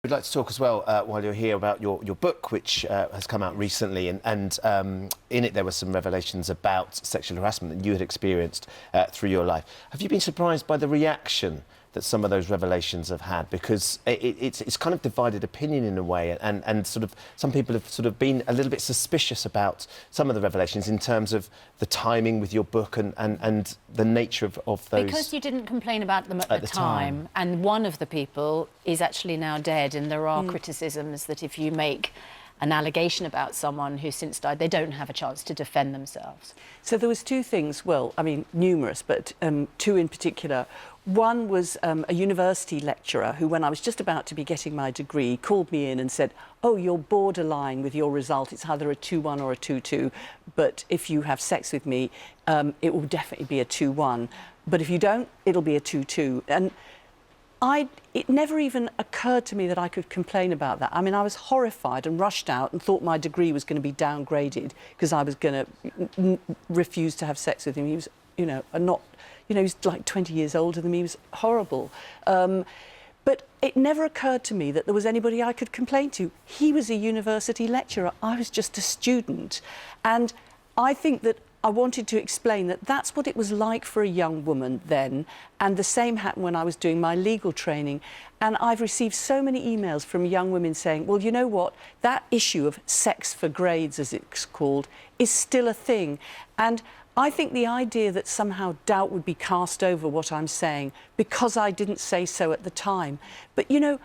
We'd like to talk as well, while you're here, about your book, which has come out recently, and in it there were some revelations about sexual harassment that you had experienced through your life. Have you been surprised by the reaction that some of those revelations have had? Because it's kind of divided opinion in a way, and sort of some people have sort of been a little bit suspicious about some of the revelations in terms of the timing with your book and the nature of those. Because you didn't complain about them at the time, and one of the people is actually now dead, and there are criticisms that if you make an allegation about someone who's since died, they don't have a chance to defend themselves. So there was two things, well, I mean, numerous, but two in particular. One was a university lecturer who, when I was just about to be getting my degree, called me in and said, oh, you're borderline with your result. It's either a 2-1 or a 2-2, but if you have sex with me, it will definitely be a 2-1. But if you don't, it'll be a 2-2. And it never even occurred to me that I could complain about that. I mean, I was horrified and rushed out and thought my degree was going to be downgraded because I was going to refuse to have sex with him. He was, you know, he was like 20 years older than me. He was horrible. But it never occurred to me that there was anybody I could complain to. He was a university lecturer. I was just a student. And I think that I wanted to explain that that's what it was like for a young woman then, and the same happened when I was doing my legal training. And I've received so many emails from young women saying, well, you know what, that issue of sex for grades, as it's called, is still a thing. And I think the idea that somehow doubt would be cast over what I'm saying because I didn't say so at the time. But, you know,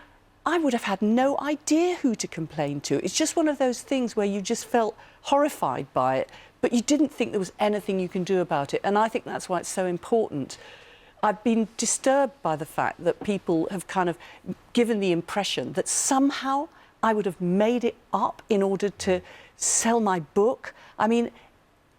I would have had no idea who to complain to. It's just one of those things where you just felt horrified by it, but you didn't think there was anything you can do about it. And I think that's why it's so important. I've been disturbed by the fact that people have kind of given the impression that somehow I would have made it up in order to sell my book. I mean,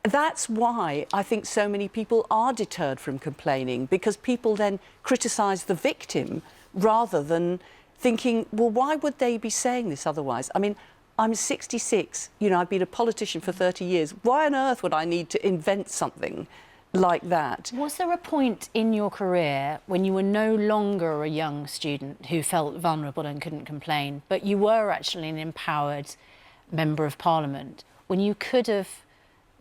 that's why I think so many people are deterred from complaining, because people then criticise the victim rather than thinking, well, why would they be saying this otherwise? I mean, I'm 66, you know, I've been a politician for 30 years. Why on earth would I need to invent something like that? Was there a point in your career when you were no longer a young student who felt vulnerable and couldn't complain, but you were actually an empowered member of Parliament, when you could have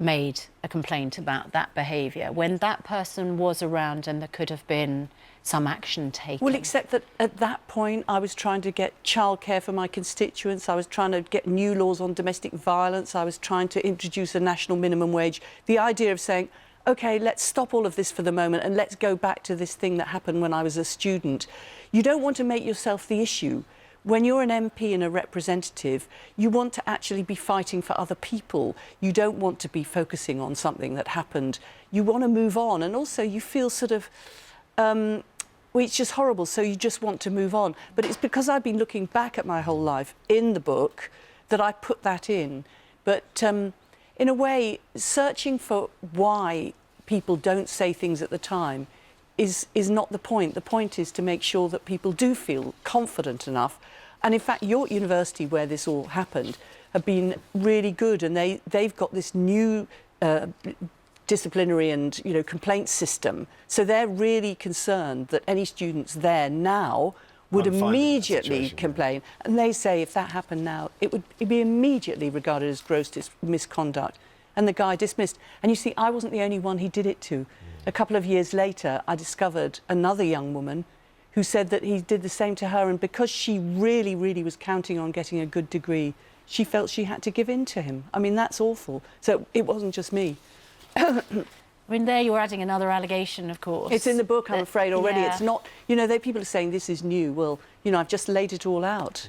made a complaint about that behaviour, when that person was around and there could have been some action taken? Well, except that at that point I was trying to get childcare for my constituents, I was trying to get new laws on domestic violence, I was trying to introduce a national minimum wage. The idea of saying, OK, let's stop all of this for the moment and let's go back to this thing that happened when I was a student. You don't want to make yourself the issue. When you're an MP and a representative, you want to actually be fighting for other people. You don't want to be focusing on something that happened. You want to move on, and also you feel sort of, well, it's just horrible, so you just want to move on. But it's because I've been looking back at my whole life in the book that I put that in. But in a way, searching for why people don't say things at the time is not the point. The point is to make sure that people do feel confident enough. And in fact, your university, where this all happened, have been really good, and they've got this new disciplinary and, you know, complaint system. So they're really concerned that any students there now would immediately complain. And they say if that happened now, it'd be immediately regarded as gross misconduct. And the guy dismissed. And you see, I wasn't the only one he did it to. A couple of years later, I discovered another young woman who said that he did the same to her, and because she really, really was counting on getting a good degree, she felt she had to give in to him. I mean, that's awful. So it wasn't just me. I mean, there you're adding another allegation, of course. It's in the book, I'm afraid, already. Yeah. It's not, you know, people are saying this is new. Well, you know, I've just laid it all out.